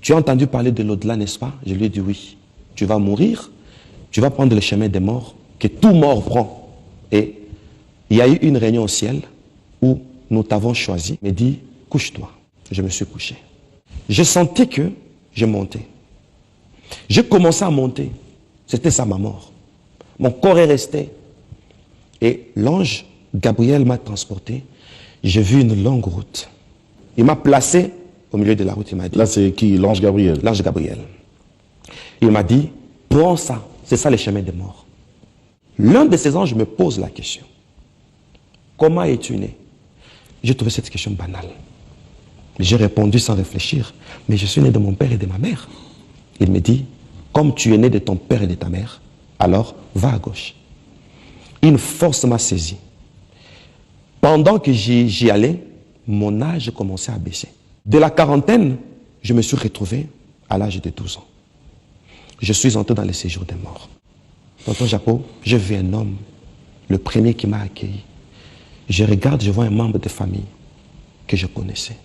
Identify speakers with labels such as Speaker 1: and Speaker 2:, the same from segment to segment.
Speaker 1: tu as entendu parler de l'au-delà, n'est-ce pas? Je lui ai dit oui. Tu vas mourir, tu vas prendre le chemin des morts, que tout mort prend. Et il y a eu une réunion au ciel où nous t'avons choisi. Il m'a dit, couche-toi. Je me suis couché. Je sentais que je montais. J'ai commencé à monter. C'était ça ma mort. Mon corps est resté. Et l'ange Gabriel m'a transporté. J'ai vu une longue route. Il m'a placé au milieu de la route. Il m'a dit.
Speaker 2: Là, c'est qui? L'ange Gabriel?
Speaker 1: L'ange Gabriel. Il m'a dit, prends ça. C'est ça le chemin des morts. L'un de ces anges me pose la question. Comment es-tu né? J'ai trouvé cette question banale. J'ai répondu sans réfléchir. Mais je suis né de mon père et de ma mère. Il me dit, comme tu es né de ton père et de ta mère, alors va à gauche. Une force m'a saisi. Pendant que j'y allais, mon âge commençait à baisser. De la quarantaine, je me suis retrouvé à l'âge de 12 ans. Je suis entré dans le séjour des morts. Tonton Jaco, j'ai vu un homme, le premier qui m'a accueilli. Je regarde, je vois un membre de famille que je connaissais.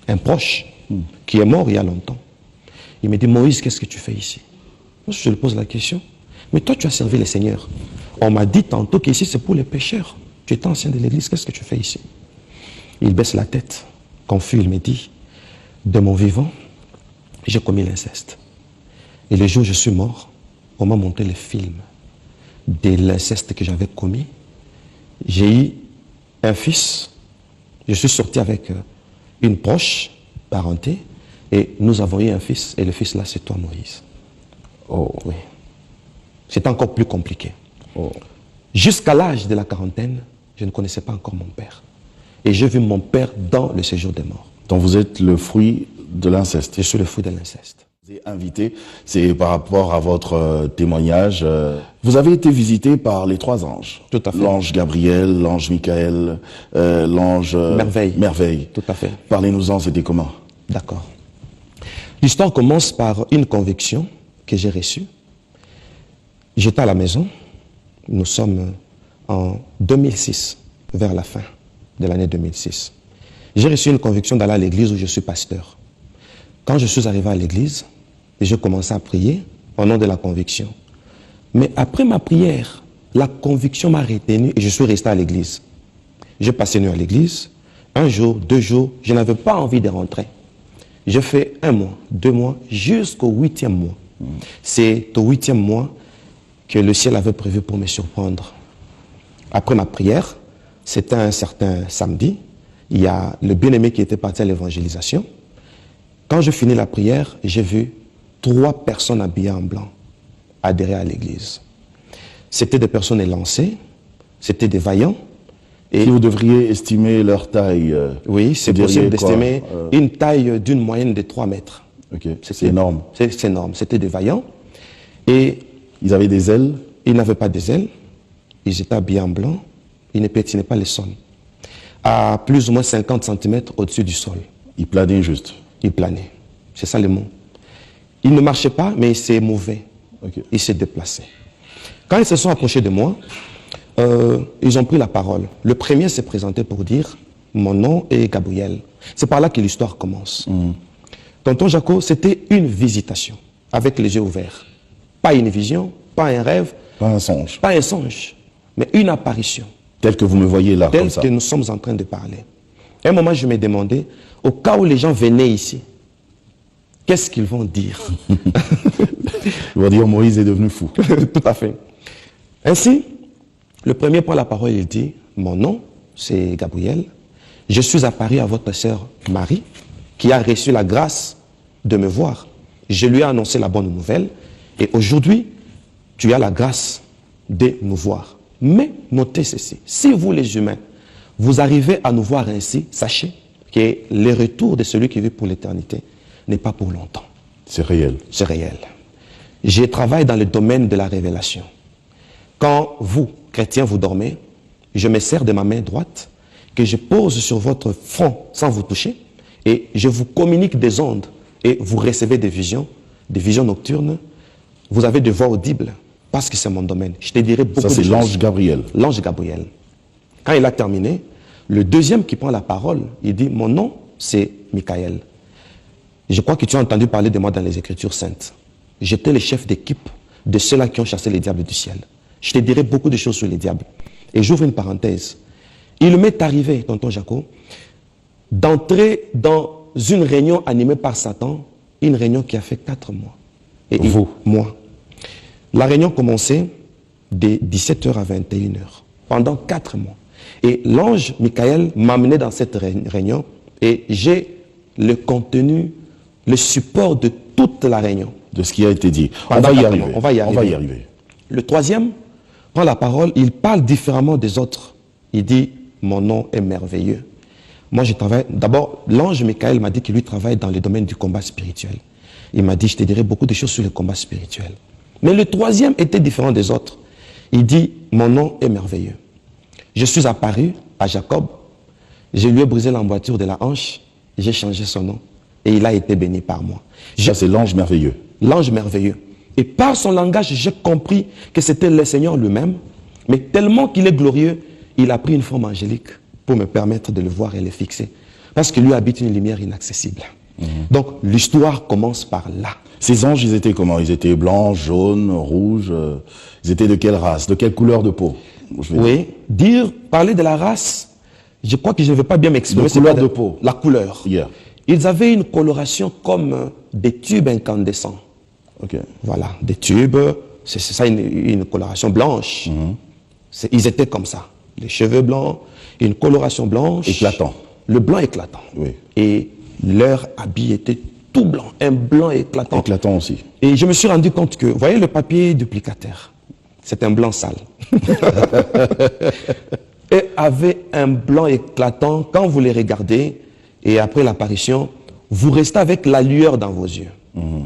Speaker 1: Un proche qui est mort il y a longtemps. Il me dit, Moïse, qu'est-ce que tu fais ici? Je lui pose la question. Mais toi, tu as servi le Seigneur. On m'a dit tantôt qu'ici, c'est pour les pécheurs. Tu es ancien de l'église, qu'est-ce que tu fais ici? Il baisse la tête. Confus, il me dit, de mon vivant, j'ai commis l'inceste. Et le jour où je suis mort, on m'a montré le film de l'inceste que j'avais commis. J'ai eu un fils. Je suis sorti avec une proche parenté. Et nous avons eu un fils. Et le fils là, c'est toi, Moïse. Oh oui. C'est encore plus compliqué. Oh. Jusqu'à l'âge de la quarantaine, je ne connaissais pas encore mon père. Et j'ai vu mon père dans le séjour des morts.
Speaker 2: Donc vous êtes le fruit de l'inceste?
Speaker 1: Je suis le fruit de l'inceste.
Speaker 2: Vous êtes invité, c'est par rapport à votre témoignage. Vous avez été visité par les 3 anges.
Speaker 1: Tout à fait.
Speaker 2: L'ange Gabriel, l'ange Michael, l'ange Merveille.
Speaker 1: Tout à fait.
Speaker 2: Parlez-nous-en, c'était comment?
Speaker 1: D'accord. L'histoire commence par une conviction que j'ai reçue. J'étais à la maison. Nous sommes en 2006, vers la fin de l'année 2006. J'ai reçu une conviction d'aller à l'église où je suis pasteur. Quand je suis arrivé à l'église, j'ai commencé à prier au nom de la conviction. Mais après ma prière, la conviction m'a retenu et je suis resté à l'église. J'ai passé une nuit à l'église. Un jour, 2 jours, je n'avais pas envie de rentrer. J'ai fait 1 mois, 2 mois, jusqu'au 8e mois. C'est au 8e mois que le ciel avait prévu pour me surprendre. Après ma prière, c'était un certain samedi, il y a le bien-aimé qui était parti à l'évangélisation. Quand je finis la prière, j'ai vu 3 personnes habillées en blanc adhérer à l'église. C'était des personnes élancées, c'était des vaillants.
Speaker 2: Et vous devriez estimer leur taille.
Speaker 1: Oui, c'est possible d'estimer une taille d'une moyenne de 3 mètres.
Speaker 2: Okay. C'est énorme.
Speaker 1: C'est énorme. C'était des vaillants. Et
Speaker 2: ils avaient des ailes?
Speaker 1: Ils n'avaient pas des ailes. Ils étaient habillés en blanc. Ils ne pétinaient pas le sol. À plus ou moins 50 cm au-dessus du sol.
Speaker 2: Ils planaient juste?
Speaker 1: Ils planaient. C'est ça le mot. Ils ne marchaient pas, mais ils se mouvaient.
Speaker 2: Okay.
Speaker 1: Ils se déplaçaient. Quand ils se sont approchés de moi, ils ont pris la parole. Le premier s'est présenté pour dire « Mon nom est Gabriel ». C'est par là que l'histoire commence. Tonton Jaco, c'était une visitation, avec les yeux ouverts. Pas une vision, pas un rêve.
Speaker 2: Pas un songe.
Speaker 1: Pas un songe, mais une apparition.
Speaker 2: Tel que vous me voyez là, comme ça.
Speaker 1: Tel que nous sommes en train de parler. À un moment, je me demandais, au cas où les gens venaient ici, qu'est-ce qu'ils vont dire?
Speaker 2: Ils vont dire Moïse est devenu fou.
Speaker 1: Tout à fait. Ainsi, le premier prend la parole, il dit, mon nom, c'est Gabriel. Je suis apparu à votre sœur Marie, qui a reçu la grâce de me voir. Je lui ai annoncé la bonne nouvelle. Et aujourd'hui, tu as la grâce de nous voir. Mais notez ceci, si vous les humains, vous arrivez à nous voir ainsi, sachez que le retour de celui qui vit pour l'éternité n'est pas pour longtemps.
Speaker 2: C'est réel.
Speaker 1: C'est réel. Je travaille dans le domaine de la révélation. Quand vous, chrétiens, vous dormez, je me sers de ma main droite que je pose sur votre front sans vous toucher et je vous communique des ondes et vous recevez des visions nocturnes. Vous avez des voix audibles parce que c'est mon domaine. Je te dirai beaucoup de choses.
Speaker 2: Ça, c'est l'ange Gabriel.
Speaker 1: L'ange Gabriel. Quand il a terminé, le deuxième qui prend la parole, il dit, mon nom, c'est Michael. Je crois que tu as entendu parler de moi dans les Écritures saintes. J'étais le chef d'équipe de ceux-là qui ont chassé les diables du ciel. Je te dirai beaucoup de choses sur les diables. Et j'ouvre une parenthèse. Il m'est arrivé, tonton Jaco, d'entrer dans une réunion animée par Satan, une réunion qui a fait 4 mois. Et
Speaker 2: vous?
Speaker 1: Moi. La réunion commençait de 17h à 21h, pendant 4 mois. Et l'ange Michael m'a amené dans cette réunion et j'ai le contenu, le support de toute la réunion.
Speaker 2: De ce qui a été dit. On
Speaker 1: Pendant
Speaker 2: va y
Speaker 1: 4
Speaker 2: arriver.
Speaker 1: mois. On va y arriver. Le troisième prend la parole, il parle différemment des autres. Il dit, mon nom est merveilleux. Moi, je travaille, d'abord, l'ange Michael m'a dit qu'il lui travaille dans le domaine du combat spirituel. Il m'a dit, je te dirai beaucoup de choses sur le combat spirituel. Mais le troisième était différent des autres. Il dit, mon nom est merveilleux. Je suis apparu à Jacob, je lui ai brisé l'emboîture de la hanche, j'ai changé son nom et il a été béni par moi.
Speaker 2: Ça, c'est l'ange merveilleux.
Speaker 1: L'ange merveilleux. Et par son langage, j'ai compris que c'était le Seigneur lui-même, mais tellement qu'il est glorieux, il a pris une forme angélique pour me permettre de le voir et le fixer. Parce que lui habite une lumière inaccessible. Donc l'histoire commence par là.
Speaker 2: Ces anges, ils étaient comment? Ils étaient blancs, jaunes, rouges. Ils étaient de quelle race? De quelle couleur de peau?
Speaker 1: Oui, parler de la race, je crois que je ne vais pas bien m'exprimer.
Speaker 2: La couleur de peau.
Speaker 1: La couleur.
Speaker 2: Yeah.
Speaker 1: Ils avaient une coloration comme des tubes incandescents.
Speaker 2: Ok.
Speaker 1: Voilà, des tubes, c'est ça une coloration blanche. Ils étaient comme ça. Les cheveux blancs, une coloration blanche.
Speaker 2: Éclatant.
Speaker 1: Le blanc éclatant.
Speaker 2: Oui.
Speaker 1: Et leur habit était tout blanc, un blanc éclatant.
Speaker 2: Éclatant aussi.
Speaker 1: Et je me suis rendu compte que, vous voyez le papier duplicateur, c'est un blanc sale. Et avait un blanc éclatant, quand vous les regardez, et après l'apparition, vous restez avec la lueur dans vos yeux.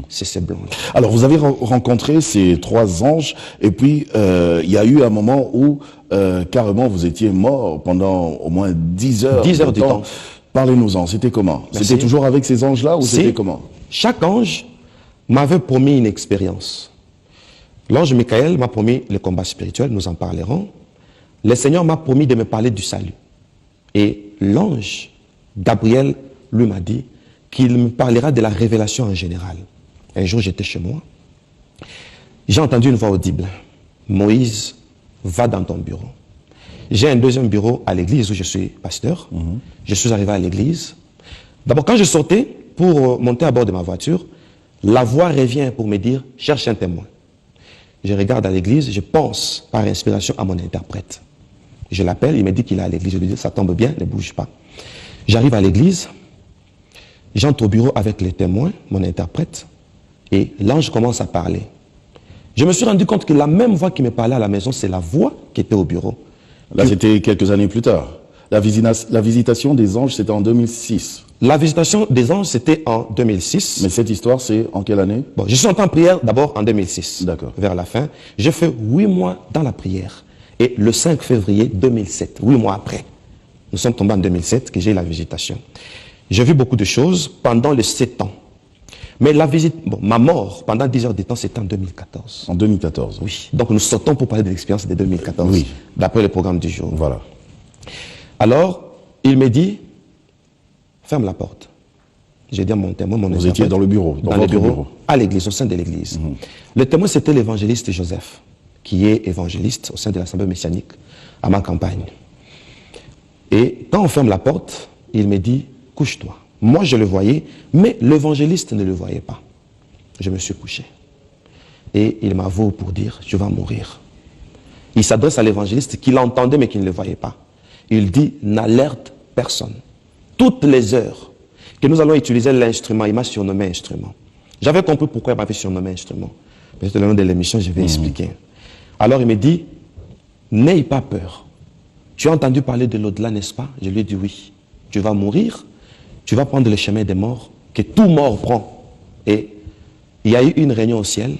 Speaker 1: C'est ce blanc-là.
Speaker 2: Alors, vous avez rencontré ces 3 anges, et puis il y a eu un moment où carrément vous étiez mort pendant au moins 10 heures.
Speaker 1: 10 heures de temps.
Speaker 2: Parlez-nous-en, c'était comment? C'était toujours avec ces anges-là ou c'était comment?
Speaker 1: Chaque ange m'avait promis une expérience. L'ange Michael m'a promis le combat spirituel, nous en parlerons. Le Seigneur m'a promis de me parler du salut. Et l'ange Gabriel lui m'a dit qu'il me parlera de la révélation en général. Un jour, j'étais chez moi. J'ai entendu une voix audible. Moïse, va dans ton bureau. J'ai un deuxième bureau à l'église où je suis pasteur. Je suis arrivé à l'église. D'abord, quand je sortais pour monter à bord de ma voiture, la voix revient pour me dire, cherche un témoin. Je regarde à l'église, je pense par inspiration à mon interprète. Je l'appelle, il me dit qu'il est à l'église. Je lui dis, ça tombe bien, ne bouge pas. J'arrive à l'église, j'entre au bureau avec les témoins, mon interprète, et l'ange commence à parler. Je me suis rendu compte que la même voix qui me parlait à la maison, c'est la voix qui était au bureau.
Speaker 2: Là, c'était quelques années plus tard. La visitation des anges, c'était en 2006.
Speaker 1: La visitation des anges, c'était en 2006.
Speaker 2: Mais cette histoire, c'est en quelle année?
Speaker 1: Bon, je suis entré en prière d'abord en 2006.
Speaker 2: D'accord.
Speaker 1: Vers la fin. J'ai fait 8 mois dans la prière. Et le 5 février 2007, 8 mois après, nous sommes tombés en 2007, que j'ai eu la visitation. J'ai vu beaucoup de choses pendant les 7 ans. Mais la visite, ma mort pendant 10 heures de temps, c'était en 2014.
Speaker 2: En 2014.
Speaker 1: Oui. Donc nous sautons pour parler de l'expérience de 2014.
Speaker 2: Oui.
Speaker 1: D'après le programme du jour.
Speaker 2: Voilà.
Speaker 1: Alors, il me dit, ferme la porte. J'ai dit à mon témoin, mon
Speaker 2: Vous
Speaker 1: interprète,
Speaker 2: étiez dans le bureau,
Speaker 1: dans le bureau, à l'église, au sein de l'église. Le témoin, c'était l'évangéliste Joseph, qui est évangéliste au sein de l'Assemblée messianique à ma campagne. Et quand on ferme la porte, il me dit, couche-toi. Moi, je le voyais, mais l'évangéliste ne le voyait pas. Je me suis couché. Et il m'avoue pour dire, je vais mourir. Il s'adresse à l'évangéliste qui l'entendait, mais qui ne le voyait pas. Il dit, n'alerte personne. Toutes les heures que nous allons utiliser l'instrument, il m'a surnommé instrument. J'avais compris pourquoi il m'avait surnommé instrument. Peut-être le long de l'émission, je vais expliquer. Alors il me dit, n'aie pas peur. Tu as entendu parler de l'au-delà, n'est-ce pas? Je lui ai dit oui. Tu vas mourir, tu vas prendre le chemin des morts, que tout mort prend. Et il y a eu une réunion au ciel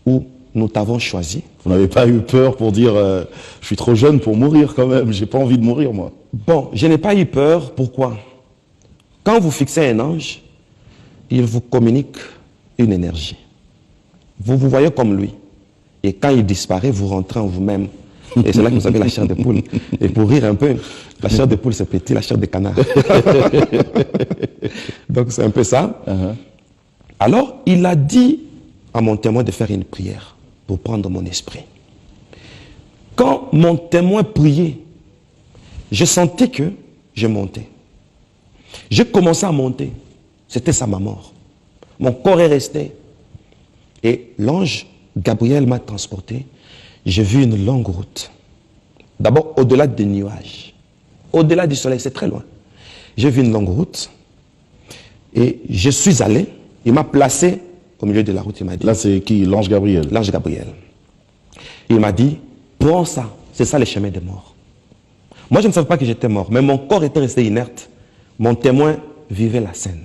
Speaker 1: où nous t'avons choisi.
Speaker 2: Vous n'avez pas eu peur pour dire, je suis trop jeune pour mourir quand même, j'ai pas envie de mourir moi.
Speaker 1: Bon, je n'ai pas eu peur, pourquoi? Quand vous fixez un ange, il vous communique une énergie. Vous vous voyez comme lui. Et quand il disparaît, vous rentrez en vous-même. Et c'est là que vous avez la chair de poule. Et pour rire un peu, la chair de poule c'est petit, la chair de canard. Donc c'est un peu ça. Alors, il a dit à mon témoin de faire une prière pour prendre mon esprit. Quand mon témoin priait, je sentais que je montais. J'ai commencé à monter. C'était ça ma mort. Mon corps est resté. Et l'ange Gabriel m'a transporté. J'ai vu une longue route. D'abord, au-delà des nuages. Au-delà du soleil, c'est très loin. J'ai vu une longue route. Et je suis allé. Il m'a placé au milieu de la route. Il m'a dit...
Speaker 2: Là, c'est qui? L'ange Gabriel?
Speaker 1: L'ange Gabriel. Il m'a dit, prends ça. C'est ça le chemin des morts. Moi, je ne savais pas que j'étais mort. Mais mon corps était resté inerte. Mon témoin vivait la scène.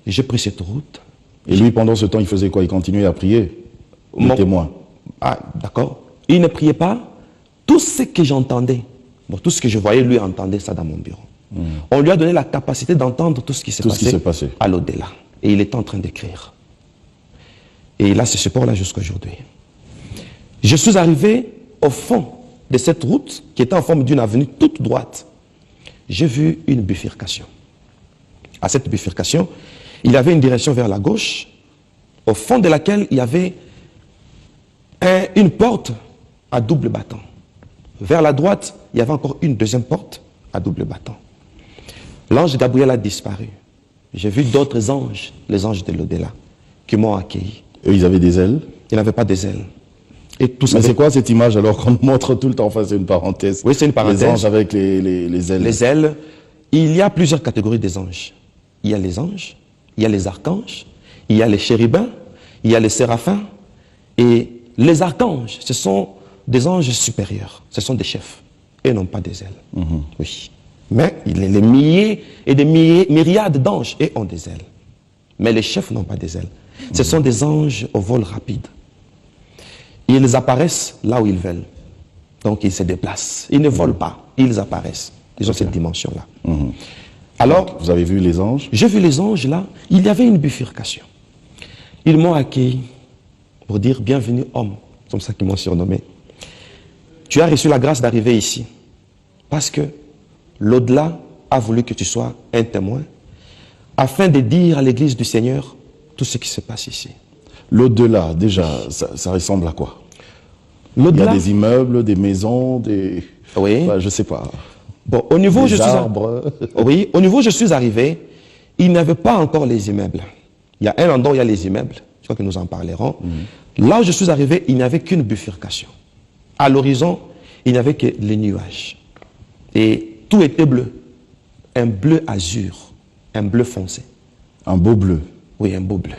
Speaker 1: J'ai pris cette route.
Speaker 2: Et lui, pendant ce temps, il faisait quoi? Il continuait à prier? Le témoin.
Speaker 1: Ah, d'accord. Il ne priait pas. Tout ce que j'entendais, bon, tout ce que je voyais, lui entendait ça dans mon bureau. On lui a donné la capacité d'entendre tout ce qui s'est passé à l'au-delà. Et il est en train d'écrire. Et il a ce support-là jusqu'aujourd'hui. Je suis arrivé au fond de cette route qui était en forme d'une avenue toute droite. J'ai vu une bifurcation. À cette bifurcation, il y avait une direction vers la gauche, au fond de laquelle il y avait une porte à double battant. Vers la droite, il y avait encore une deuxième porte à double battant. L'ange Gabriel a disparu. J'ai vu d'autres anges, les anges de l'au-delà, qui m'ont accueilli.
Speaker 2: Et ils avaient des ailes?
Speaker 1: Ils n'avaient pas des ailes. Et tout ça.
Speaker 2: Mais c'est quoi cette image alors qu'on montre tout le temps? Enfin, c'est une parenthèse.
Speaker 1: Oui, c'est une parenthèse.
Speaker 2: Les anges avec les ailes.
Speaker 1: Les ailes. Il y a plusieurs catégories des anges. Il y a les anges, il y a les archanges, il y a les chérubins, il y a les séraphins. Et les archanges, ce sont des anges supérieurs. Ce sont des chefs. Et non pas des ailes. Oui. Mais il y a les milliers et des myriades d'anges et ont des ailes. Mais les chefs n'ont pas des ailes. Ce sont des anges au vol rapide. Ils apparaissent là où ils veulent. Donc ils se déplacent. Ils ne volent pas. Ils apparaissent. Ils ont cette dimension-là. Alors,
Speaker 2: vous avez vu les anges?
Speaker 1: J'ai vu les anges là. Il y avait une bifurcation. Ils m'ont accueilli pour dire bienvenue homme. C'est comme ça qu'ils m'ont surnommé. Tu as reçu la grâce d'arriver ici. Parce que l'au-delà a voulu que tu sois un témoin afin de dire à l'église du Seigneur tout ce qui se passe ici.
Speaker 2: L'au-delà, déjà, ça ressemble à quoi? Il y a des immeubles, des maisons, des...
Speaker 1: Oui.
Speaker 2: Enfin, je ne sais pas.
Speaker 1: Bon, au niveau
Speaker 2: des arbres.
Speaker 1: Oui, au niveau où je suis arrivé, il n'y avait pas encore les immeubles. Il y a un endroit où il y a les immeubles. Je crois que nous en parlerons. Là où je suis arrivé, il n'y avait qu'une bifurcation. À l'horizon, il n'y avait que les nuages. Et tout était bleu. Un bleu azur. Un bleu foncé.
Speaker 2: Un beau bleu.
Speaker 1: Oui, un beau bleu.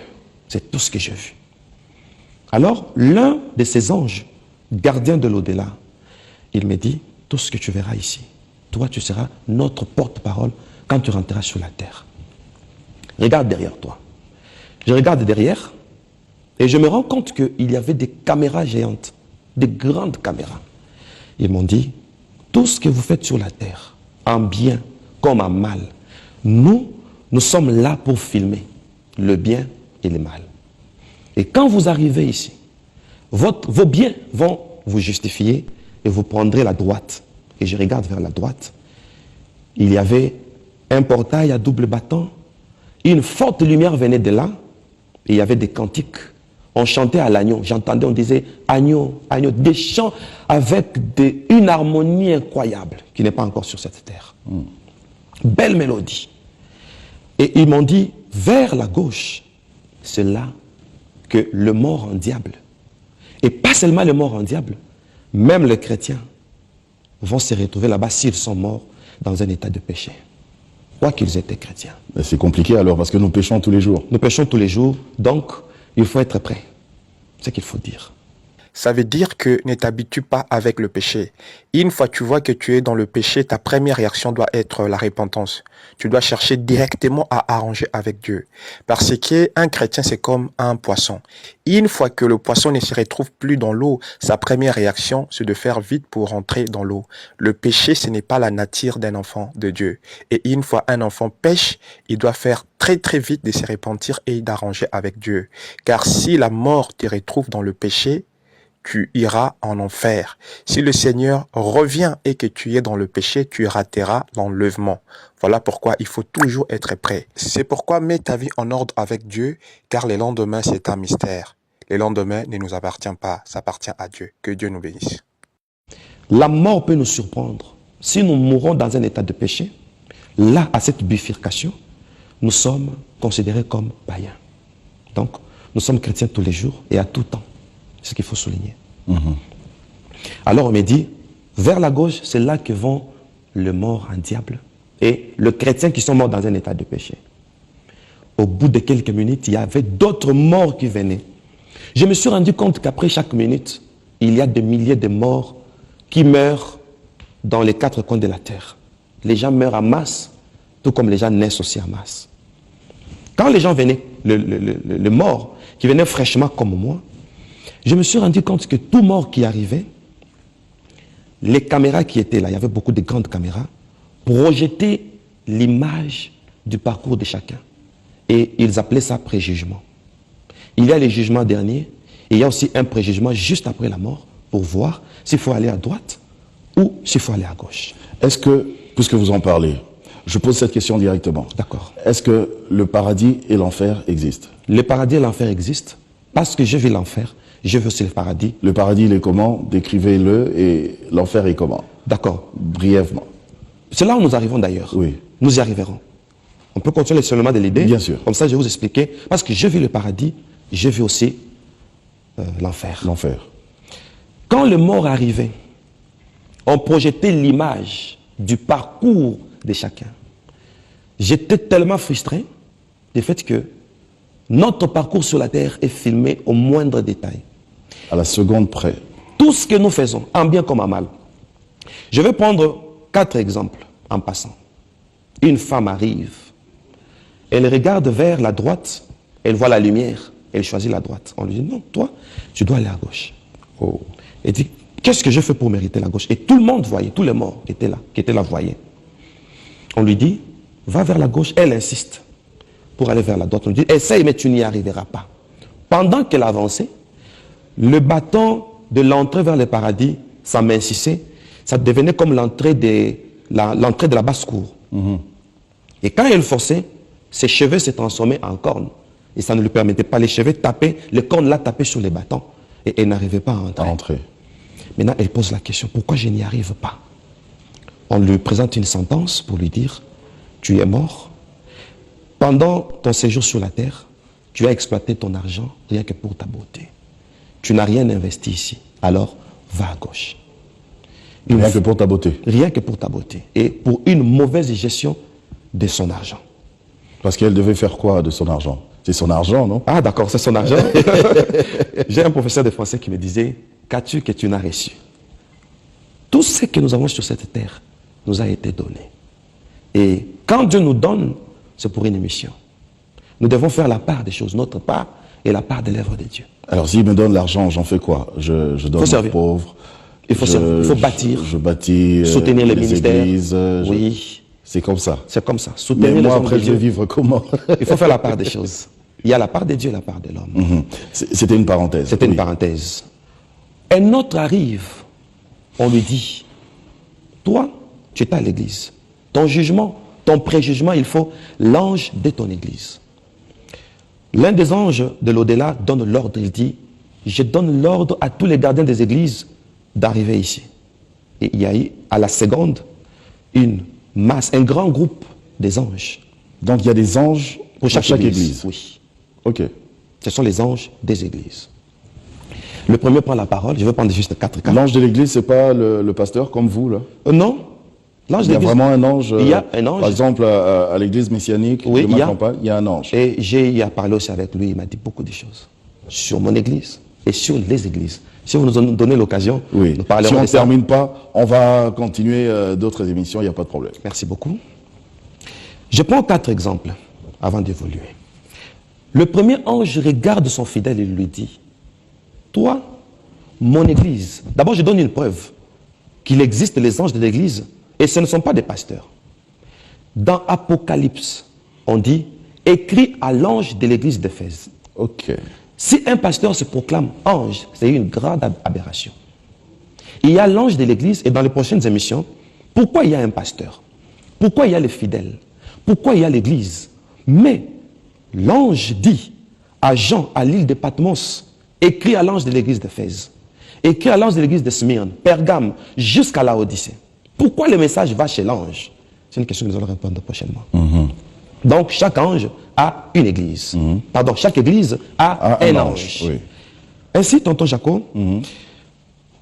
Speaker 1: C'est tout ce que j'ai vu. Alors, l'un de ces anges, gardien de l'au-delà, il me dit, tout ce que tu verras ici, toi tu seras notre porte-parole quand tu rentreras sur la terre. Regarde derrière toi. Je regarde derrière et je me rends compte qu'il y avait des caméras géantes, des grandes caméras. Ils m'ont dit, tout ce que vous faites sur la terre, en bien comme en mal, nous sommes là pour filmer le bien et le mal. Et quand vous arrivez ici, vos biens vont vous justifier et vous prendrez la droite. Et je regarde vers la droite. Il y avait un portail à double battant. Une forte lumière venait de là. Et il y avait des cantiques. On chantait à l'agneau. J'entendais, on disait agneau, agneau. Des chants avec une harmonie incroyable qui n'est pas encore sur cette terre. Belle mélodie. Et ils m'ont dit, vers la gauche, c'est là que le mort en diable, et pas seulement le mort en diable, même les chrétiens vont se retrouver là-bas s'ils sont morts dans un état de péché. Quoi qu'ils étaient chrétiens.
Speaker 2: C'est compliqué alors parce que nous péchons tous les jours.
Speaker 1: Nous péchons tous les jours, donc il faut être prêt. C'est ce qu'il faut dire.
Speaker 3: Ça veut dire que ne t'habitue pas avec le péché. Une fois que tu vois que tu es dans le péché, ta première réaction doit être la repentance. Tu dois chercher directement à arranger avec Dieu. Parce qu'un chrétien, c'est comme un poisson. Une fois que le poisson ne se retrouve plus dans l'eau, sa première réaction, c'est de faire vite pour rentrer dans l'eau. Le péché, ce n'est pas la nature d'un enfant de Dieu. Et une fois un enfant pêche, il doit faire très très vite de se repentir et d'arranger avec Dieu. Car si la mort te retrouve dans le péché, tu iras en enfer. Si le Seigneur revient et que tu es dans le péché, tu rateras l'enlèvement. Voilà pourquoi il faut toujours être prêt. C'est pourquoi mets ta vie en ordre avec Dieu, car les lendemains, c'est un mystère. Les lendemains ne nous appartiennent pas, ça appartient à Dieu. Que Dieu nous bénisse.
Speaker 1: La mort peut nous surprendre. Si nous mourons dans un état de péché, là, à cette bifurcation, nous sommes considérés comme païens. Donc, nous sommes chrétiens tous les jours et à tout temps. C'est ce qu'il faut souligner. Alors on me dit, vers la gauche, c'est là que vont le mort en diable et le chrétien qui sont morts dans un état de péché. Au bout de quelques minutes, il y avait d'autres morts qui venaient. Je me suis rendu compte qu'après chaque minute, il y a des milliers de morts qui meurent dans les quatre coins de la terre. Les gens meurent en masse, tout comme les gens naissent aussi en masse. Quand les gens venaient, le mort, qui venait fraîchement comme moi, je me suis rendu compte que tout mort qui arrivait, les caméras qui étaient là, il y avait beaucoup de grandes caméras, projetaient l'image du parcours de chacun. Et ils appelaient ça préjugement. Il y a les jugements derniers, et il y a aussi un préjugement juste après la mort, pour voir s'il faut aller à droite ou s'il faut aller à gauche.
Speaker 2: Est-ce que, puisque vous en parlez, je pose cette question directement.
Speaker 1: D'accord.
Speaker 2: Est-ce que le paradis et l'enfer existent?
Speaker 1: Le paradis et l'enfer existent parce que je vis l'enfer, je veux aussi le paradis.
Speaker 2: Le paradis, il est comment? Décrivez-le. Et l'enfer est comment?
Speaker 1: D'accord.
Speaker 2: Brièvement.
Speaker 1: C'est là où nous arrivons d'ailleurs.
Speaker 2: Oui.
Speaker 1: Nous y arriverons. On peut continuer seulement de l'idée.
Speaker 2: Bien sûr.
Speaker 1: Comme ça, je vais vous expliquer. Parce que je vis le paradis, je vis aussi l'enfer.
Speaker 2: L'enfer.
Speaker 1: Quand le mort arrivait, on projetait l'image du parcours de chacun. J'étais tellement frustré du fait que notre parcours sur la terre est filmé au moindre détail.
Speaker 2: À la seconde près.
Speaker 1: Tout ce que nous faisons, en bien comme en mal. Je vais prendre 4 exemples en passant. Une femme arrive, elle regarde vers la droite, elle voit la lumière, elle choisit la droite. On lui dit non, toi, tu dois aller à gauche. Oh. Elle dit, qu'est-ce que je fais pour mériter la gauche? Et tout le monde voyait, tous les morts qui étaient là voyaient. On lui dit, va vers la gauche, elle insiste pour aller vers la droite. On lui dit, essaye mais tu n'y arriveras pas. Pendant qu'elle avançait, le bâton de l'entrée vers le paradis, ça m'insistait, ça devenait comme l'entrée de la basse-cour. Et quand elle forçait, ses cheveux se transformaient en cornes. Et ça ne lui permettait pas, les cheveux tapaient, les cornes là tapaient sur les bâtons. Et elle n'arrivait pas à entrer. Maintenant, elle pose la question, pourquoi je n'y arrive pas? On lui présente une sentence pour lui dire, tu es mort. Pendant ton séjour sur la terre, tu as exploité ton argent rien que pour ta beauté. Tu n'as rien investi ici, alors va à gauche.
Speaker 2: Rien que pour ta beauté.
Speaker 1: Rien que pour ta beauté. Et pour une mauvaise gestion de son argent.
Speaker 2: Parce qu'elle devait faire quoi de son argent? C'est son argent, non?
Speaker 1: Ah d'accord, c'est son argent. J'ai un professeur de français qui me disait, qu'as-tu que tu n'as reçu? Tout ce que nous avons sur cette terre nous a été donné. Et quand Dieu nous donne, c'est pour une mission. Nous devons faire la part des choses, notre part et la part de l'œuvre de Dieu.
Speaker 2: Alors s'il me donne l'argent, j'en fais quoi? Je donne aux pauvres.
Speaker 1: Il faut bâtir.
Speaker 2: Je bâtis
Speaker 1: soutenir les ministères.
Speaker 2: Églises.
Speaker 1: Oui.
Speaker 2: C'est comme ça.
Speaker 1: C'est comme ça. Soutenir
Speaker 2: mais moi, après, je vais vivre comment?
Speaker 1: Il faut faire la part des choses. Il y a la part de Dieu et la part de l'homme.
Speaker 2: C'était une parenthèse.
Speaker 1: C'était une parenthèse. Un autre arrive, on lui dit, toi, tu es à l'église. Ton jugement, ton préjugement, il faut l'ange de ton église. L'un des anges de l'au-delà donne l'ordre, il dit, je donne l'ordre à tous les gardiens des églises d'arriver ici. Et il y a eu, à la seconde, une masse, un grand groupe des anges.
Speaker 2: Donc il y a des anges pour chaque église.
Speaker 1: Oui.
Speaker 2: Ok.
Speaker 1: Ce sont les anges des églises. Le premier prend la parole, je vais prendre juste 4 cas.
Speaker 2: L'ange de l'église, c'est pas le pasteur comme vous, là?
Speaker 1: Non.
Speaker 2: Il y a vraiment un ange.
Speaker 1: Il y a un ange.
Speaker 2: Par exemple, à l'église messianique de ma campagne, il y a un ange.
Speaker 1: Et j'ai parlé aussi avec lui, il m'a dit beaucoup de choses sur mon église et sur les églises. Si vous nous donnez l'occasion,
Speaker 2: oui.
Speaker 1: Nous parlerons
Speaker 2: si on
Speaker 1: de
Speaker 2: ne termine pas, on va continuer d'autres émissions, il n'y a pas de problème.
Speaker 1: Merci beaucoup. Je prends 4 exemples avant d'évoluer. Le premier ange regarde son fidèle et lui dit, toi, mon église, d'abord je donne une preuve qu'il existe les anges de l'église et ce ne sont pas des pasteurs. Dans Apocalypse, on dit, écrit à l'ange de l'église d'Éphèse.
Speaker 2: Ok.
Speaker 1: Si un pasteur se proclame ange, c'est une grande aberration. Il y a l'ange de l'église et dans les prochaines émissions, pourquoi il y a un pasteur? Pourquoi il y a les fidèles? Pourquoi il y a l'église? Mais l'ange dit à Jean, à l'île de Patmos, écrit à l'ange de l'église d'Éphèse, écrit à l'ange de l'église de Smyrne, Pergame, jusqu'à la Odyssée. Pourquoi le message va chez l'ange? C'est une question que nous allons répondre prochainement. Donc, chaque ange a une église. Pardon, chaque église a un ange.
Speaker 2: Oui.
Speaker 1: Ainsi, tonton Jaco,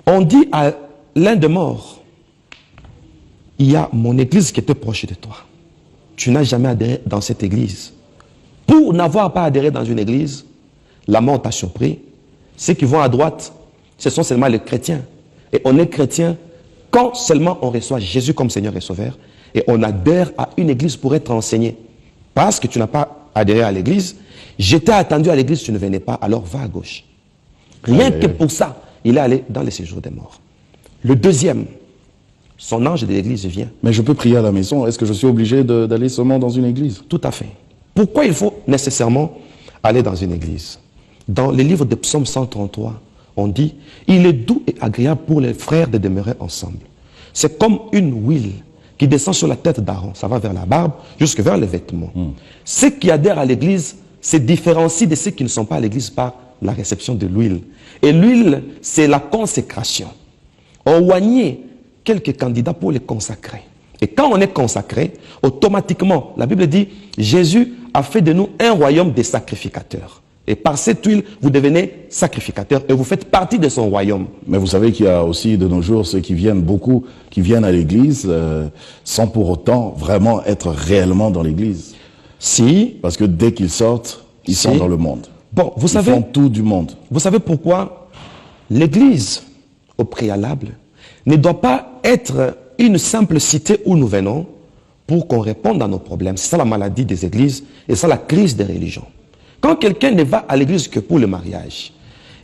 Speaker 1: on dit à l'un des morts, il y a mon église qui était proche de toi. Tu n'as jamais adhéré dans cette église. Pour n'avoir pas adhéré dans une église, la mort t'a surpris. Ceux qui vont à droite, ce sont seulement les chrétiens. Et on est chrétien quand seulement on reçoit Jésus comme Seigneur et Sauveur. Et on adhère à une église pour être enseigné. Parce que tu n'as pas adhéré à l'église, j'étais attendu à l'église, tu ne venais pas, alors va à gauche. Rien que pour ça, il est allé dans les séjours des morts. Le deuxième, son ange de l'église vient.
Speaker 2: Mais je peux prier à la maison. Est-ce que je suis obligé d'aller seulement dans une église?
Speaker 1: Tout à fait. Pourquoi il faut nécessairement aller dans une église? Dans le livre de Psaume 133, on dit « Il est doux et agréable pour les frères de demeurer ensemble. » C'est comme une huile qui descend sur la tête d'Aaron. Ça va vers la barbe, jusque vers les vêtements. Ceux qui adhèrent à l'église se différencient de ceux qui ne sont pas à l'église par la réception de l'huile. Et l'huile, c'est la consécration. On oignait quelques candidats pour les consacrer. Et quand on est consacré, automatiquement, la Bible dit, Jésus a fait de nous un royaume des sacrificateurs. Et par cette huile, vous devenez sacrificateur et vous faites partie de son royaume.
Speaker 2: Mais vous savez qu'il y a aussi de nos jours ceux qui viennent, beaucoup, qui viennent à l'église sans pour autant vraiment être réellement dans l'église.
Speaker 1: Si.
Speaker 2: Parce que dès qu'ils sortent, ils sont dans le monde.
Speaker 1: Bon, vous
Speaker 2: savez, ils font tout du monde.
Speaker 1: Vous savez pourquoi l'église, au préalable, ne doit pas être une simple cité où nous venons pour qu'on réponde à nos problèmes. C'est ça la maladie des églises et c'est ça la crise des religions. Quand quelqu'un ne va à l'église que pour le mariage,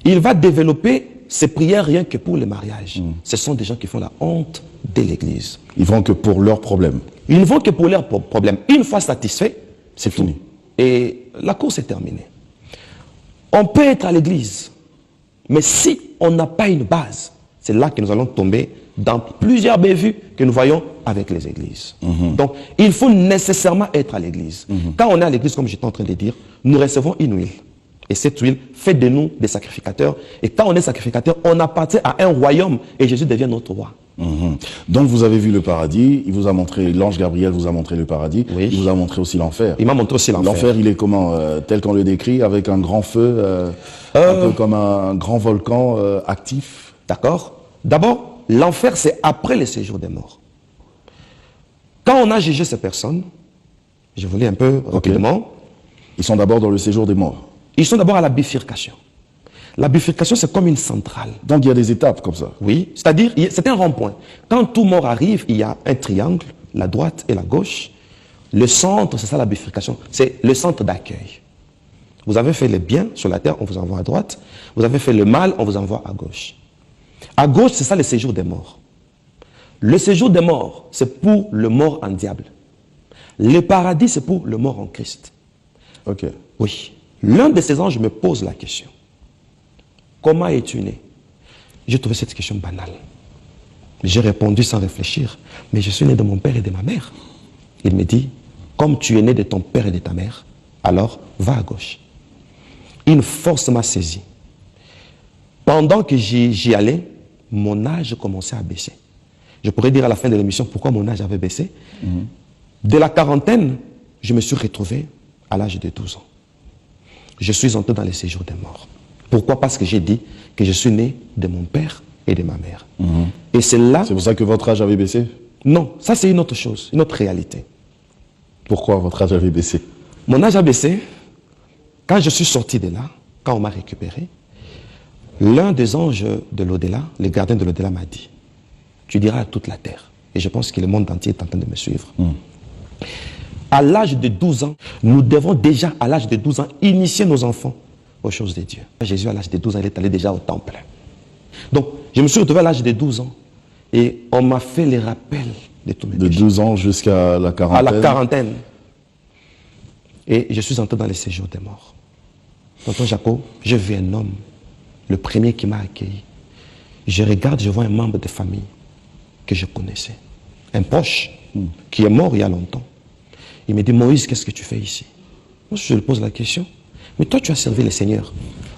Speaker 1: il va développer ses prières rien que pour le mariage. Ce sont des gens qui font la honte de l'église.
Speaker 2: Ils vont que pour leurs problèmes.
Speaker 1: Ils ne vont que pour leurs problèmes. Une fois satisfait, c'est fini. Et la course est terminée. On peut être à l'église, mais si on n'a pas une base, c'est là que nous allons tomber dans plusieurs bévues que nous voyons avec les églises. Donc, il faut nécessairement être à l'église. Quand on est à l'église, comme j'étais en train de dire, nous recevons une huile. Et cette huile fait de nous des sacrificateurs. Et quand on est sacrificateur, on appartient à un royaume et Jésus devient notre roi.
Speaker 2: Donc vous avez vu le paradis, il vous a montré, l'ange Gabriel vous a montré le paradis,
Speaker 1: oui.
Speaker 2: Il vous a montré aussi l'enfer.
Speaker 1: Il m'a montré aussi l'enfer.
Speaker 2: L'enfer, il est comment tel qu'on le décrit, avec un grand feu, un peu comme un grand volcan actif.
Speaker 1: D'accord. D'abord, l'enfer, c'est après le séjour des morts. Quand on a jugé ces personnes, je vous lis un peu rapidement.
Speaker 2: Ils sont d'abord dans le séjour des morts.
Speaker 1: Ils sont d'abord à la bifurcation. La bifurcation, c'est comme une centrale.
Speaker 2: Donc il y a des étapes comme ça.
Speaker 1: Oui, c'est-à-dire, c'est un rond-point. Quand tout mort arrive, il y a un triangle, la droite et la gauche. Le centre, c'est ça la bifurcation, c'est le centre d'accueil. Vous avez fait le bien sur la terre, on vous envoie à droite. Vous avez fait le mal, on vous envoie à gauche. À gauche, c'est ça le séjour des morts. Le séjour des morts, c'est pour le mort en diable. Le paradis, c'est pour le mort en Christ.
Speaker 2: Ok.
Speaker 1: Oui. L'un de ces anges me pose la question. Comment es-tu né? J'ai trouvé cette question banale. J'ai répondu sans réfléchir. Mais je suis né de mon père et de ma mère. Il me dit, comme tu es né de ton père et de ta mère, alors va à gauche. Une force m'a saisi. Pendant que j'y allais, mon âge commençait à baisser. Je pourrais dire à la fin de l'émission pourquoi mon âge avait baissé. De la quarantaine, je me suis retrouvé à l'âge de 12 ans. Je suis entré dans les séjours des morts. Pourquoi? Parce que j'ai dit que je suis né de mon père et de ma mère. Et c'est là...
Speaker 2: C'est pour ça que votre âge avait baissé?
Speaker 1: Non, ça c'est une autre chose, une autre réalité.
Speaker 2: Pourquoi votre âge avait baissé?
Speaker 1: Mon âge a baissé quand je suis sorti de là, quand on m'a récupéré. L'un des anges de l'au-delà, les gardiens de l'au-delà m'a dit, tu diras à toute la terre. Et je pense que le monde entier est en train de me suivre. À l'âge de 12 ans, nous devons déjà, à l'âge de 12 ans, initier nos enfants aux choses de Dieu. Jésus, à l'âge de 12 ans, il est allé déjà au temple. Donc, je me suis retrouvé à l'âge de 12 ans et on m'a fait les rappels de tous mes péchés.
Speaker 2: De 12 ans jusqu'à la quarantaine?
Speaker 1: À la quarantaine. Et je suis entré dans les séjours des morts. Tonton Jacob, j'ai vu un homme, le premier qui m'a accueilli. Je regarde, je vois un membre de famille que je connaissais. Un proche qui est mort il y a longtemps. Il me dit, Moïse, qu'est-ce que tu fais ici? Moi, je lui pose la question. Mais toi, tu as servi le Seigneur.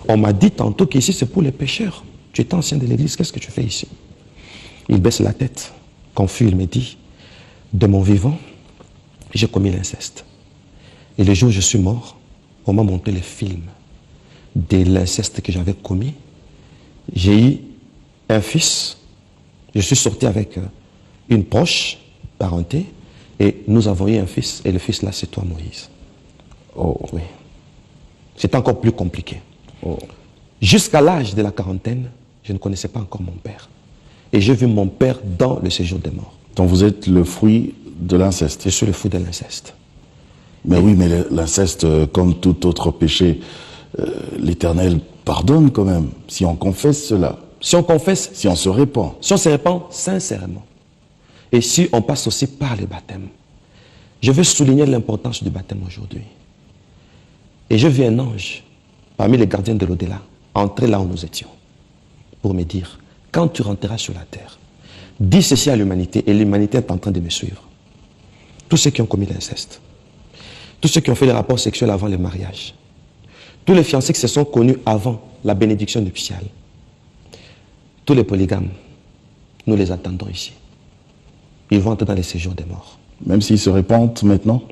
Speaker 1: On m'a dit tantôt qu'ici, c'est pour les pécheurs. Tu es ancien de l'église, qu'est-ce que tu fais ici? Il baisse la tête. Confus, il me dit, de mon vivant, j'ai commis l'inceste. Et le jour où je suis mort, on m'a montré le film de l'inceste que j'avais commis. J'ai eu un fils. Je suis sorti avec une proche parenté. Et nous avons eu un fils. Et le fils là, c'est toi, Moïse. Oh oui. C'est encore plus compliqué. Oh. Jusqu'à l'âge de la quarantaine, je ne connaissais pas encore mon père. Et j'ai vu mon père dans le séjour des morts.
Speaker 2: Donc vous êtes le fruit de l'inceste.
Speaker 1: Je suis le fruit de l'inceste.
Speaker 2: Mais oui, mais l'inceste, comme tout autre péché, l'Éternel pardonne quand même, si on confesse cela.
Speaker 1: Si on confesse.
Speaker 2: Si on se répand.
Speaker 1: Si on se répand sincèrement. Et si on passe aussi par le baptême. Je veux souligner l'importance du baptême aujourd'hui. Et je vis un ange, parmi les gardiens de l'au-delà, entrer là où nous étions, pour me dire, quand tu rentreras sur la terre, dis ceci à l'humanité, et l'humanité est en train de me suivre. Tous ceux qui ont commis l'inceste, tous ceux qui ont fait des rapports sexuels avant le mariage, tous les fiancés qui se sont connus avant la bénédiction nuptiale, tous les polygames, nous les attendons ici. Ils vont entrer dans les séjours des morts.
Speaker 2: Même s'ils se répandent maintenant?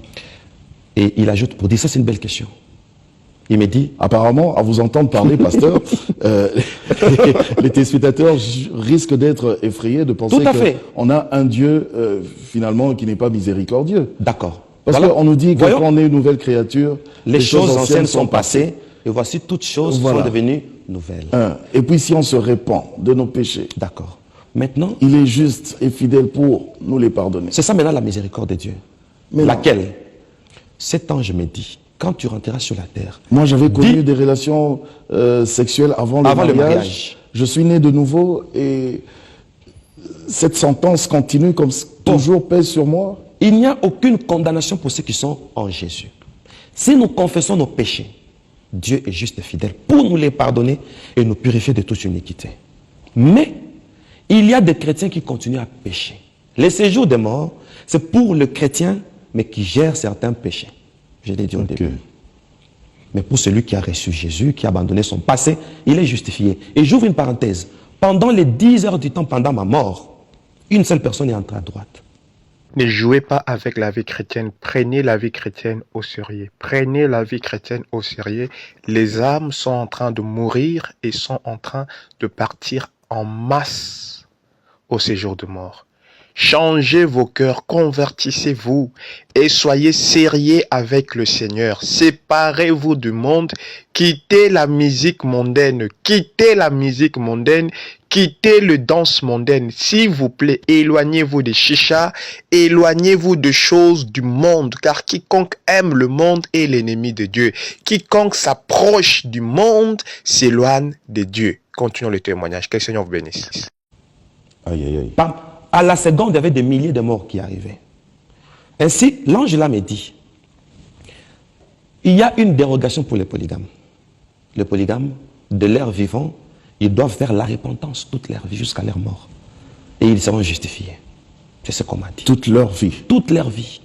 Speaker 1: Et il ajoute pour dire, ça c'est une belle question. Il me dit...
Speaker 2: Apparemment, à vous entendre parler, pasteur, les téléspectateurs risquent d'être effrayés de penser qu'on a un Dieu, finalement, qui n'est pas miséricordieux.
Speaker 1: D'accord.
Speaker 2: Parce qu'on nous dit que quand on est une nouvelle créature,
Speaker 1: les choses anciennes sont passées, et voici toutes choses sont devenues nouvelles.
Speaker 2: Et puis si on se répand de nos péchés,
Speaker 1: d'accord. Maintenant,
Speaker 2: il est juste et fidèle pour nous les pardonner.
Speaker 1: C'est ça maintenant la miséricorde de Dieu. Mais laquelle? Cet ange me dit, quand tu rentreras sur la terre...
Speaker 2: Moi j'avais connu des relations sexuelles avant le mariage. Je suis né de nouveau et cette sentence continue comme toujours pèse sur moi.
Speaker 1: Il n'y a aucune condamnation pour ceux qui sont en Jésus. Si nous confessons nos péchés, Dieu est juste et fidèle pour nous les pardonner et nous purifier de toute iniquité. Mais il y a des chrétiens qui continuent à pécher. Les séjours des morts, c'est pour le chrétien, mais qui gère certains péchés. Je l'ai dit au début. Mais pour celui qui a reçu Jésus, qui a abandonné son passé, il est justifié. Et j'ouvre une parenthèse. Pendant les 10 heures du temps, pendant ma mort, une seule personne est entrée à droite.
Speaker 3: Ne jouez pas avec la vie chrétienne. Prenez la vie chrétienne au sérieux. Prenez la vie chrétienne au sérieux. Les âmes sont en train de mourir et sont en train de partir en masse au séjour de mort. Changez vos cœurs, convertissez-vous et soyez sérieux avec le Seigneur. Séparez-vous du monde, quittez la musique mondaine, quittez la musique mondaine, quittez le danse mondaine. S'il vous plaît, éloignez-vous des chichas, éloignez-vous de choses du monde, car quiconque aime le monde est l'ennemi de Dieu. Quiconque s'approche du monde s'éloigne de Dieu. Continuons le témoignage. Que le Seigneur vous bénisse.
Speaker 2: Aïe, aïe, aïe.
Speaker 1: À la seconde, il y avait des milliers de morts qui arrivaient. Ainsi, l'ange là me dit, il y a une dérogation pour les polygames. Les polygames, de leur vivant, ils doivent faire la repentance toute leur vie jusqu'à leur mort. Et ils seront justifiés. C'est ce qu'on m'a dit.
Speaker 2: Toute leur vie.
Speaker 1: Toute leur vie.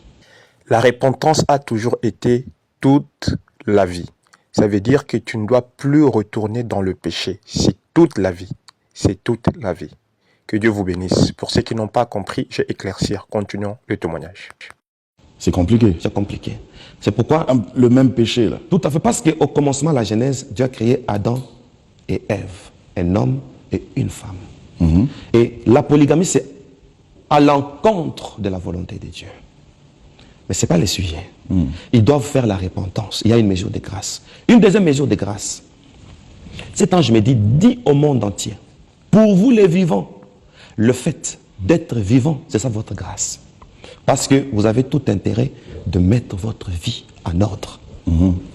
Speaker 3: La repentance a toujours été toute la vie. Ça veut dire que tu ne dois plus retourner dans le péché. C'est toute la vie. C'est toute la vie. Que Dieu vous bénisse. Pour ceux qui n'ont pas compris, je vais éclaircir. Continuons le témoignage.
Speaker 2: C'est compliqué.
Speaker 1: C'est compliqué. C'est pourquoi...
Speaker 2: Le même péché, là.
Speaker 1: Tout à fait. Parce qu'au commencement, la Genèse, Dieu a créé Adam et Ève. Un homme et une femme. Et la polygamie, c'est à l'encontre de la volonté de Dieu. Mais ce n'est pas le sujet. Ils doivent faire la repentance. Il y a une mesure de grâce. Une deuxième mesure de grâce. Cet ange me dit, dis au monde entier, pour vous les vivants, le fait d'être vivant, c'est ça votre grâce. Parce que vous avez tout intérêt de mettre votre vie en ordre.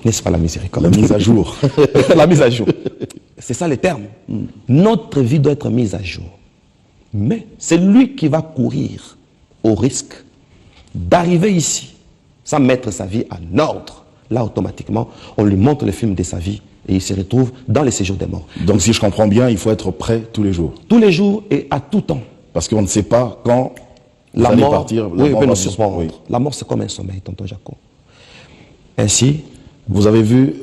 Speaker 1: N'est-ce pas la miséricorde?
Speaker 2: La mise à jour.
Speaker 1: La mise à jour. C'est ça le terme. Notre vie doit être mise à jour. Mais c'est lui qui va courir au risque d'arriver ici sans mettre sa vie en ordre. là, automatiquement, on lui montre le film de sa vie et il se retrouve dans les séjours des morts.
Speaker 2: Donc, si je comprends bien, il faut être prêt tous les jours.
Speaker 1: Tous les jours et à tout temps.
Speaker 2: Parce qu'on ne sait pas quand
Speaker 1: la
Speaker 2: vous allez
Speaker 1: mort,
Speaker 2: partir.
Speaker 1: Oui, peut nous surprendre. Oui. La mort, c'est comme un sommeil, tonton Jaco. Ainsi,
Speaker 2: vous avez vu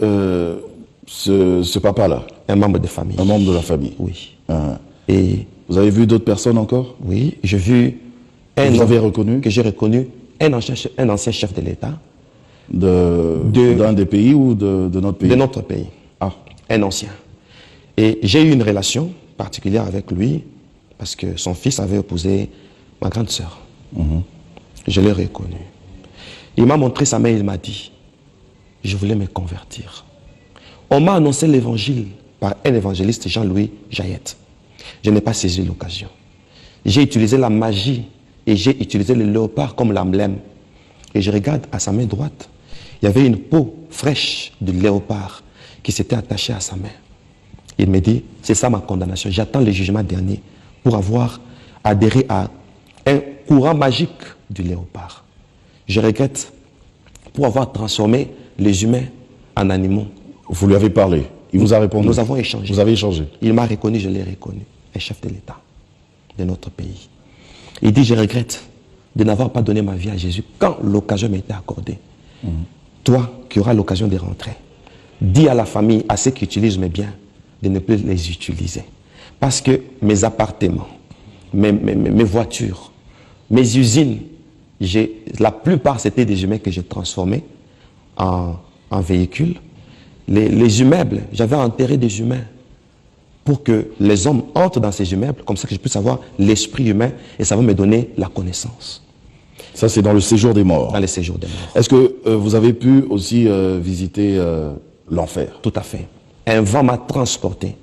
Speaker 2: ce papa-là?
Speaker 1: Un membre de famille.
Speaker 2: Un membre de la famille.
Speaker 1: Oui.
Speaker 2: Et vous avez vu d'autres personnes encore?
Speaker 1: Oui, j'ai vu
Speaker 2: vous avez reconnu?
Speaker 1: Que j'ai reconnu un ancien chef de l'État.
Speaker 2: D'un des pays ou de notre pays?
Speaker 1: De notre pays.
Speaker 2: Ah.
Speaker 1: Un ancien. Et j'ai eu une relation particulière avec lui parce que son fils avait épousé ma grande sœur. Je l'ai reconnu. Il m'a montré sa main, il m'a dit, je voulais me convertir. On m'a annoncé l'évangile par un évangéliste, Jean-Louis Jaillette. Je n'ai pas saisi l'occasion. J'ai utilisé la magie et j'ai utilisé le léopard comme l'emblème. Et je regarde à sa main droite, il y avait une peau fraîche de léopard qui s'était attachée à sa main. Il me dit, c'est ça ma condamnation. J'attends le jugement dernier pour avoir adhéré à un courant magique du léopard. Je regrette pour avoir transformé les humains en animaux.
Speaker 2: Vous lui avez parlé, il vous a répondu.
Speaker 1: Nous avons échangé.
Speaker 2: Vous avez échangé.
Speaker 1: Il m'a reconnu, je l'ai reconnu. Un chef de l'État de notre pays. Il dit, je regrette de n'avoir pas donné ma vie à Jésus quand l'occasion m'était accordée. Toi qui auras l'occasion de rentrer, dis à la famille, à ceux qui utilisent mes biens, de ne plus les utiliser. Parce que mes appartements, mes voitures, mes usines, la plupart c'était des humains que j'ai transformés en véhicules. Les immeubles, j'avais enterré des humains pour que les hommes entrent dans ces immeubles, comme ça que je puisse avoir l'esprit humain et ça va me donner la connaissance.
Speaker 2: Ça, c'est dans le séjour des morts.
Speaker 1: Dans le séjour des morts.
Speaker 2: Est-ce que vous avez pu aussi visiter l'enfer?
Speaker 1: Tout à fait. Un vent m'a transporté.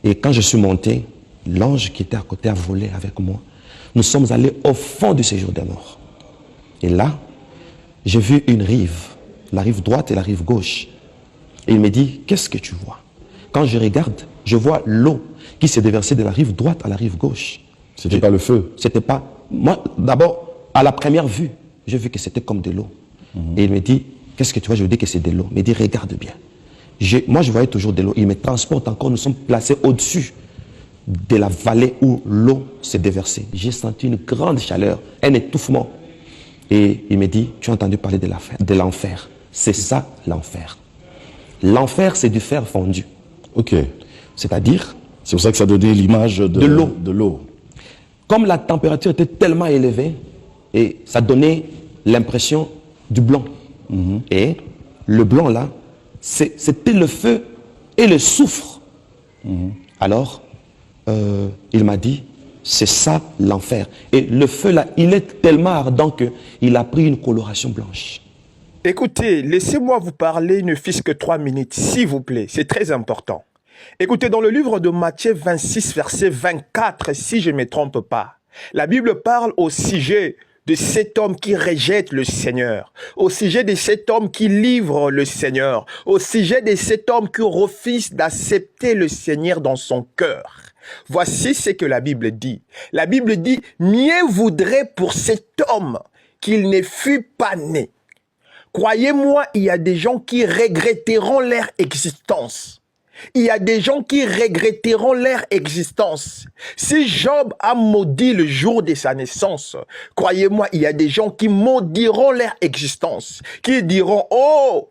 Speaker 1: Et quand je suis monté, l'ange qui était à côté a volé avec moi. Nous sommes allés au fond du séjour des morts. Et là, j'ai vu une rive, la rive droite et la rive gauche. Et il me dit, qu'est-ce que tu vois? Quand je regarde, je vois l'eau qui s'est déversée de la rive droite à la rive gauche.
Speaker 2: C'était pas le feu?
Speaker 1: C'était pas... Moi, d'abord, à la première vue, j'ai vu que c'était comme de l'eau. Et il me dit, qu'est-ce que tu vois? Je lui dis que c'est de l'eau. Il me dit, regarde bien. Moi, je voyais toujours de l'eau. Il me transporte encore. Nous sommes placés au-dessus de la vallée où l'eau s'est déversée. J'ai senti une grande chaleur, un étouffement. Et il me dit, tu as entendu parler de l'enfer. C'est ça, l'enfer. L'enfer, c'est du fer fondu.
Speaker 2: Ok.
Speaker 1: C'est-à-dire...
Speaker 2: C'est pour ça que ça donnait l'image de l'eau.
Speaker 1: Comme la température était tellement élevée, et ça donnait l'impression du blanc. Et le blanc, là, c'était le feu et le soufre. Alors, il m'a dit, c'est ça l'enfer. Et le feu, là, il est tellement ardent qu'il a pris une coloration blanche.
Speaker 3: Écoutez, laissez-moi vous parler, ne fût-ce que 3 minutes, s'il vous plaît. C'est très important. Écoutez, dans le livre de Matthieu 26, verset 24, si je ne me trompe pas, la Bible parle au sujet de cet homme qui rejette le Seigneur, au sujet de cet homme qui livre le Seigneur, au sujet de cet homme qui refuse d'accepter le Seigneur dans son cœur. Voici ce que la Bible dit. La Bible dit, mieux vaudrait pour cet homme qu'il ne fût pas né. Croyez-moi, il y a des gens qui regretteront leur existence. Il y a des gens qui regretteront leur existence. Si Job a maudit le jour de sa naissance, croyez-moi, il y a des gens qui maudiront leur existence, qui diront, oh,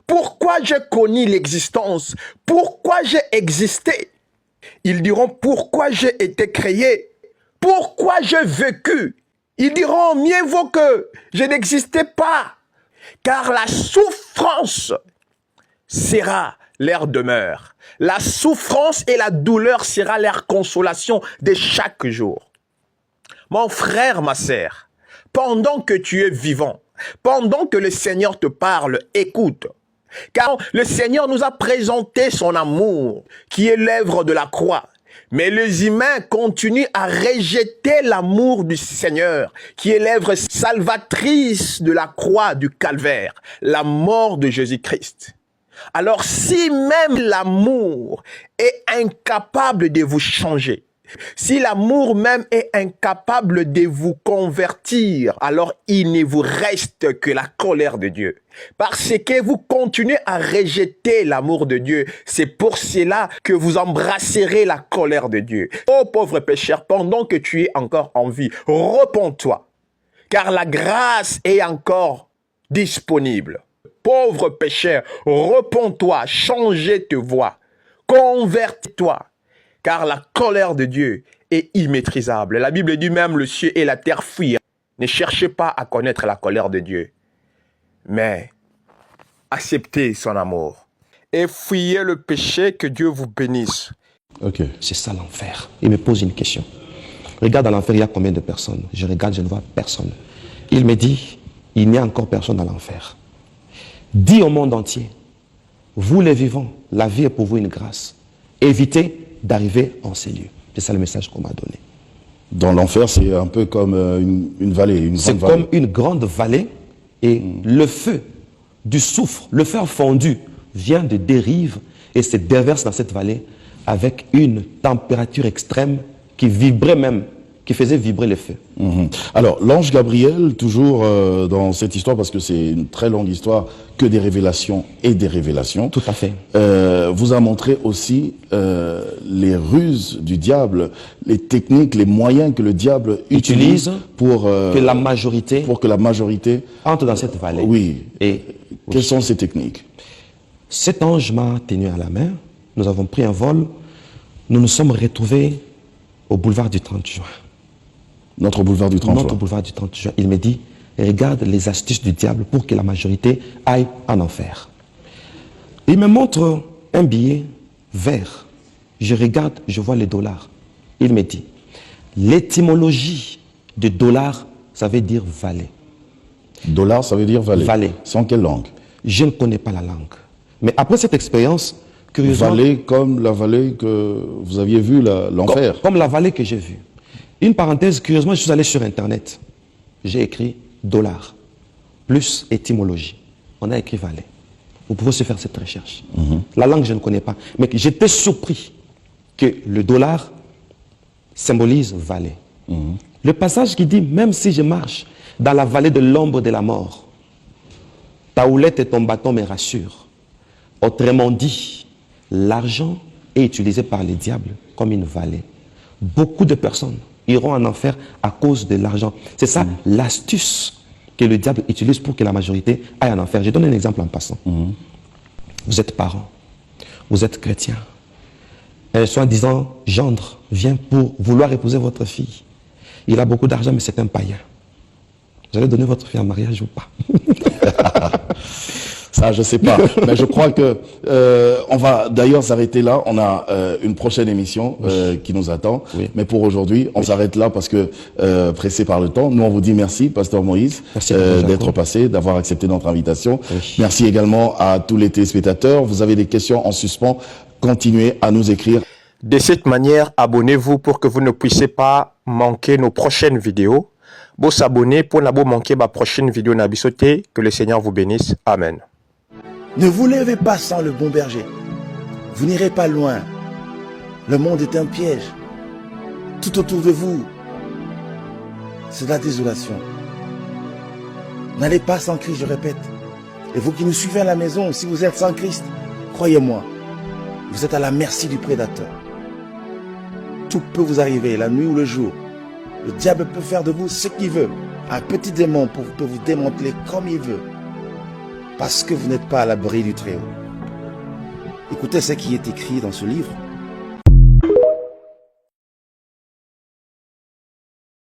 Speaker 3: pourquoi j'ai connu l'existence? Pourquoi j'ai existé? Ils diront, pourquoi j'ai été créé? Pourquoi j'ai vécu? Ils diront, mieux vaut que je n'existais pas, car la souffrance sera leur demeure. La souffrance et la douleur sera leur consolation de chaque jour. Mon frère, ma sœur, pendant que tu es vivant, pendant que le Seigneur te parle, écoute. Car le Seigneur nous a présenté son amour, qui est l'œuvre de la croix. Mais les humains continuent à rejeter l'amour du Seigneur, qui est l'œuvre salvatrice de la croix du calvaire, la mort de Jésus-Christ. Alors si même l'amour est incapable de vous changer, Si l'amour même est incapable de vous convertir, alors il ne vous reste que la colère de Dieu. Parce que vous continuez à rejeter l'amour de Dieu, c'est pour cela que vous embrasserez la colère de Dieu. Ô pauvre pécheur, pendant que tu es encore en vie, repens-toi, car la grâce est encore disponible. Pauvre pécheur, repens-toi, change tes voies, convertis-toi, car la colère de Dieu est immaîtrisable. La Bible dit même le ciel et la terre fuiront. Ne cherchez pas à connaître la colère de Dieu, mais acceptez son amour. Et fuyez le péché, que Dieu vous bénisse.
Speaker 2: Ok.
Speaker 1: C'est ça l'enfer. Il me pose une question. Regarde dans l'enfer, il y a combien de personnes? Je regarde, je ne vois personne. Il me dit, il n'y a encore personne dans l'enfer. Dis au monde entier, vous les vivants, la vie est pour vous une grâce. Évitez d'arriver en ces lieux. C'est ça le message qu'on m'a donné.
Speaker 2: Dans l'enfer, c'est un peu comme une vallée, une grande vallée.
Speaker 1: C'est comme une grande vallée et le feu du soufre, le fer fondu vient de dérive et se déverse dans cette vallée avec une température extrême qui vibrait même, qui faisait vibrer le feu.
Speaker 2: Alors, l'ange Gabriel, toujours dans cette histoire, parce que c'est une très longue histoire, que des révélations et des révélations.
Speaker 1: Tout à fait.
Speaker 2: Vous a montré aussi les ruses du diable, les techniques, les moyens que le diable utilise pour
Speaker 1: que la majorité
Speaker 2: entre
Speaker 1: dans cette vallée.
Speaker 2: Oui.
Speaker 1: Et
Speaker 2: quelles sont ces techniques?
Speaker 1: Cet ange m'a tenu à la main. Nous avons pris un vol. Nous nous sommes retrouvés au boulevard du 30 juin.
Speaker 2: Notre boulevard du 30 juin.
Speaker 1: Notre boulevard du 30 juin. Il me dit, regarde les astuces du diable pour que la majorité aille en enfer. Il me montre un billet vert. Je regarde, je vois les dollars. Il me dit, l'étymologie de dollar, ça veut dire vallée.
Speaker 2: Dollar, ça veut dire vallée.
Speaker 1: Vallée.
Speaker 2: C'est en quelle langue?
Speaker 1: Je ne connais pas la langue. Mais après cette expérience, curieusement...
Speaker 2: Vallée comme la vallée que vous aviez vue, l'enfer.
Speaker 1: Comme la vallée que j'ai vue. Une parenthèse, curieusement, je suis allé sur Internet. J'ai écrit dollar, plus étymologie. On a écrit vallée. Vous pouvez aussi faire cette recherche. La langue, je ne connais pas. Mais j'étais surpris que le dollar symbolise vallée. Le passage qui dit, même si je marche dans la vallée de l'ombre de la mort, ta houlette et ton bâton me rassurent. Autrement dit, l'argent est utilisé par les diables comme une vallée. Beaucoup de personnes iront en enfer à cause de l'argent. C'est ça l'astuce que le diable utilise pour que la majorité aille en enfer. Je donne un exemple en passant. Vous êtes parents, vous êtes chrétien. Un soi-disant gendre vient pour vouloir épouser votre fille. Il a beaucoup d'argent, mais c'est un païen. Vous allez donner votre fille en mariage ou pas?
Speaker 2: Ça, je sais pas. Mais je crois que on va d'ailleurs s'arrêter là. On a une prochaine émission qui nous attend.
Speaker 1: Oui.
Speaker 2: Mais pour aujourd'hui, on s'arrête là parce que pressé par le temps. Nous, on vous dit merci, Pasteur Moïse, d'être passé, d'avoir accepté notre invitation.
Speaker 1: Oui.
Speaker 2: Merci également à tous les téléspectateurs. Vous avez des questions en suspens, continuez à nous écrire.
Speaker 3: De cette manière, abonnez-vous pour que vous ne puissiez pas manquer nos prochaines vidéos. Vous s'abonner pour ne pas manquer ma prochaine vidéo nabisoté. Que le Seigneur vous bénisse. Amen.
Speaker 4: Ne vous levez pas sans le bon berger. Vous n'irez pas loin. Le monde est un piège. Tout autour de vous, c'est la désolation. N'allez pas sans Christ, je répète. Et vous qui nous suivez à la maison, si vous êtes sans Christ, croyez-moi, vous êtes à la merci du prédateur. Tout peut vous arriver, la nuit ou le jour. Le diable peut faire de vous ce qu'il veut. Un petit démon peut vous démanteler comme il veut. Parce que vous n'êtes pas à l'abri du Très-Haut. Écoutez ce qui est écrit dans ce livre.